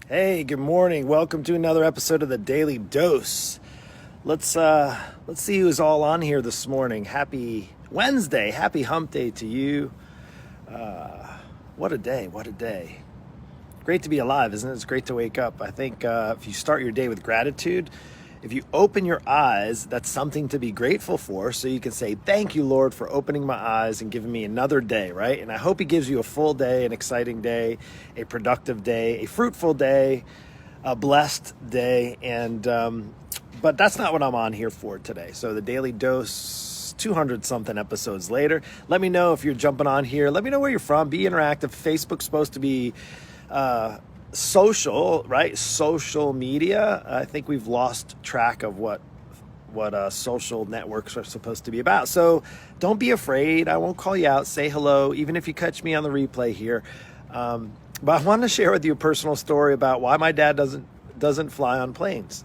Hey, good morning. Welcome to another episode of the Daily Dose. Let's see who's all on here this morning. Happy Wednesday. Happy hump day to you. What a day. What a day. Great to be alive, isn't it? It's great to wake up. I think if you start your day with gratitude, if you open your eyes, that's something to be grateful for. So you can say, thank you, Lord, for opening my eyes and giving me another day, right? And I hope he gives you a full day, an exciting day, a productive day, a fruitful day, a blessed day. But that's not what I'm on here for today. So the Daily Dose, 200 something episodes later. Let me know if you're jumping on here. Let me know where you're from. Be interactive. Facebook's supposed to be social, right? Social media. I think we've lost track of what social networks are supposed to be about. So don't be afraid. I won't call you out. Say hello, even if you catch me on the replay here. But I want to share with you a personal story about why my dad doesn't fly on planes.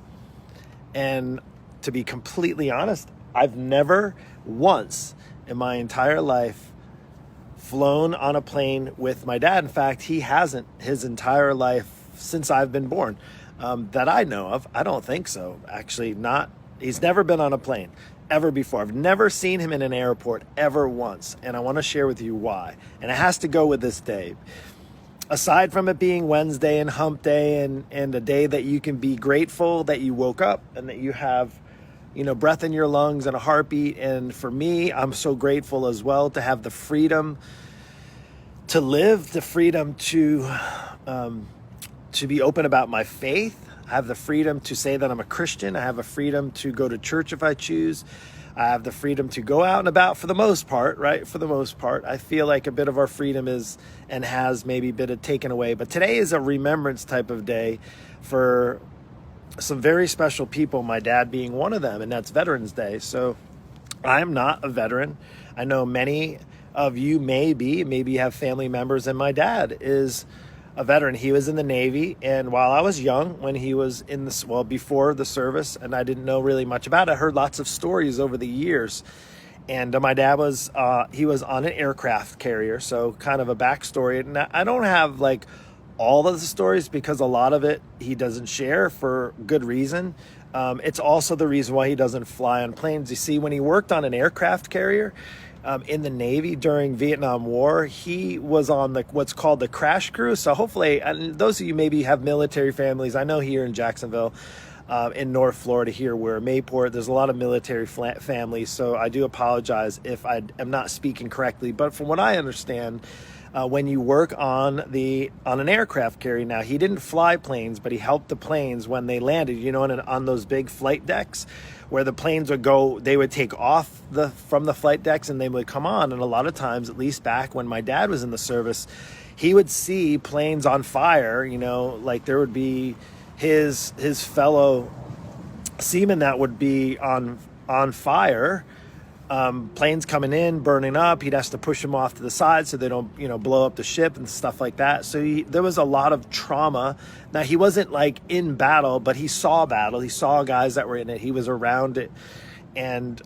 And to be completely honest, I've never once in my entire life flown on a plane with my dad. In fact, he hasn't his entire life since I've been born, that I know of. I don't think so. Actually, not. He's never been on a plane ever before. I've never seen him in an airport ever once. And I want to share with you why. And it has to go with this day. Aside from it being Wednesday and hump day and a day that you can be grateful that you woke up and that you have, breath in your lungs and a heartbeat. And for me, I'm so grateful as well to have the freedom to live, the freedom to be open about my faith. I have the freedom to say that I'm a Christian. I have a freedom to go to church if I choose. I have the freedom to go out and about for the most part, right? For the most part. I feel like a bit of our freedom is and has maybe been taken away. But today is a remembrance type of day for some very special people, my dad being one of them, and that's Veterans Day. So I'm not a veteran. I know many of you maybe you have family members, and my dad is a veteran. He was in the Navy, and while I was young, when he was before the service, and I didn't know really much about it, I heard lots of stories over the years. And my dad was he was on an aircraft carrier, so kind of a backstory. And I don't have like all of the stories because a lot of it he doesn't share for good reason. It's also the reason why he doesn't fly on planes. You see, when he worked on an aircraft carrier in the Navy during Vietnam War, he was on what's called the crash crew. So hopefully, and those of you maybe have military families. I know here in Jacksonville, in North Florida here, where Mayport, there's a lot of military families. So I do apologize if I am not speaking correctly. But from what I understand, when you work on an aircraft carrier, now he didn't fly planes, but he helped the planes when they landed, on those big flight decks where the planes would go, they would take off from the flight decks and they would come on. And a lot of times, at least back when my dad was in the service, he would see planes on fire, like there would be his fellow seamen that would be on fire. Planes coming in, burning up. He'd have to push them off to the side so they don't, blow up the ship and stuff like that. So there was a lot of trauma. Now, he wasn't like in battle, but he saw battle. He saw guys that were in it. He was around it. And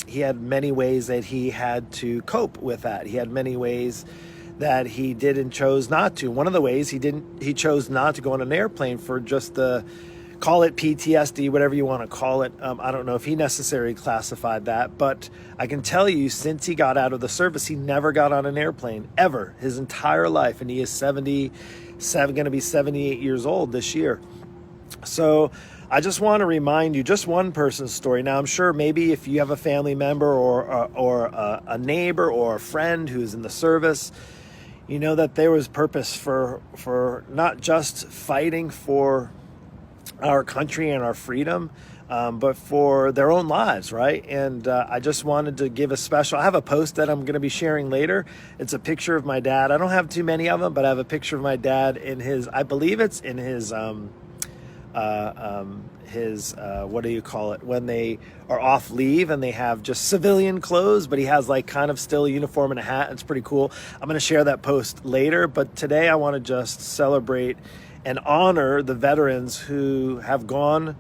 he had many ways that he had to cope with that. He had many ways that he did and chose not to. One of the ways he chose not to go on an airplane for just call it PTSD, whatever you want to call it. I don't know if he necessarily classified that, but I can tell you, since he got out of the service, he never got on an airplane ever his entire life. And he is 77, going to be 78 years old this year. So I just want to remind you, just one person's story. Now, I'm sure maybe if you have a family member or a neighbor or a friend who's in the service, you know that there was purpose for not just fighting for our country and our freedom, but for their own lives, right? And I just wanted to give I have a post that I'm going to be sharing later. It's a picture of my dad. I don't have too many of them, but I have a picture of my dad in I believe it's in his what do you call it, when they are off leave and they have just civilian clothes, but he has like kind of still a uniform and a hat. It's pretty cool. I'm going to share that post later, but today I want to just celebrate and honor the veterans who have gone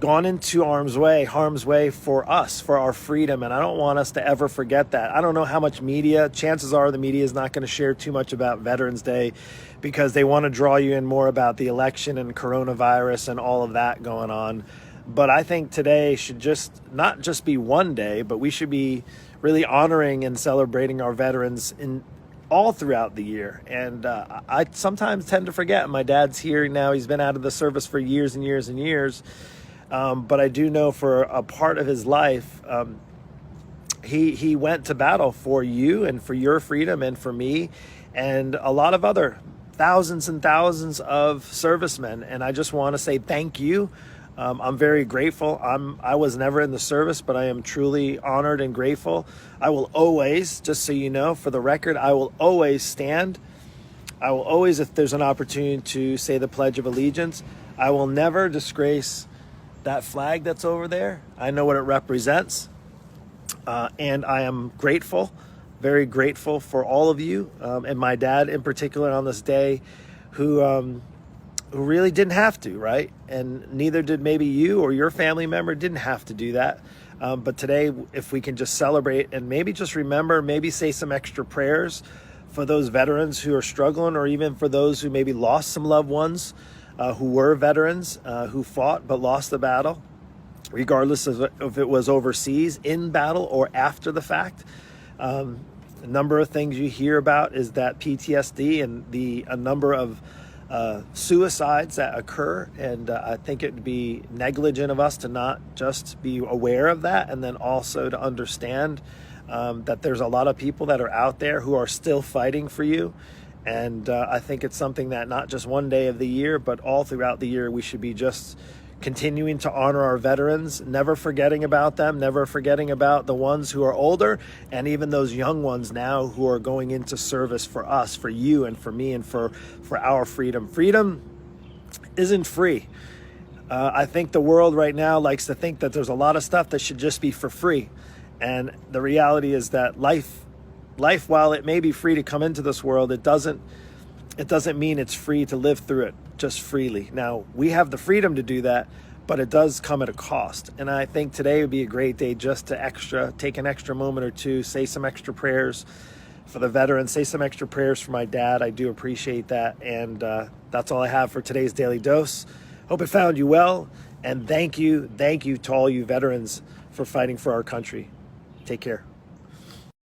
gone into harm's way for us, for our freedom. And I don't want us to ever forget that. I don't know how much media, chances are the media is not going to share too much about Veterans Day because they want to draw you in more about the election and coronavirus and all of that going on. But I think today should not just be one day, but we should be really honoring and celebrating our veterans in all throughout the year. And I sometimes tend to forget. My dad's here now. He's been out of the service for years and years and years. But I do know for a part of his life, he went to battle for you and for your freedom and for me and a lot of other thousands and thousands of servicemen. And I just want to say thank you. I'm very grateful. I was never in the service, but I am truly honored and grateful. I will always, just so you know, for the record, I will always stand. I will always, if there's an opportunity to say the Pledge of Allegiance, I will never disgrace that flag that's over there. I know what it represents. And I am grateful, very grateful for all of you, and my dad in particular on this day, who really didn't have to, right? And neither did maybe you or your family member didn't have to do that. But today, if we can just celebrate and maybe just remember, maybe say some extra prayers for those veterans who are struggling, or even for those who maybe lost some loved ones, who were veterans, who fought but lost the battle, regardless of if it was overseas, in battle, or after the fact. A number of things you hear about is that PTSD and a number of suicides that occur, and I think it would be negligent of us to not just be aware of that, and then also to understand that there's a lot of people that are out there who are still fighting for you. And I think it's something that not just one day of the year, but all throughout the year, we should be just continuing to honor our veterans, never forgetting about them, never forgetting about the ones who are older, and even those young ones now who are going into service for us, for you and for me, and for our freedom. Freedom isn't free. I think the world right now likes to think that there's a lot of stuff that should just be for free. And the reality is that life, while it may be free to come into this world, it doesn't mean it's free to live through it just freely. Now, we have the freedom to do that, but it does come at a cost. And I think today would be a great day just to take an extra moment or two, say some extra prayers for the veterans, say some extra prayers for my dad. I do appreciate that. And that's all I have for today's Daily Dose. Hope it found you well. And thank you to all you veterans for fighting for our country. Take care.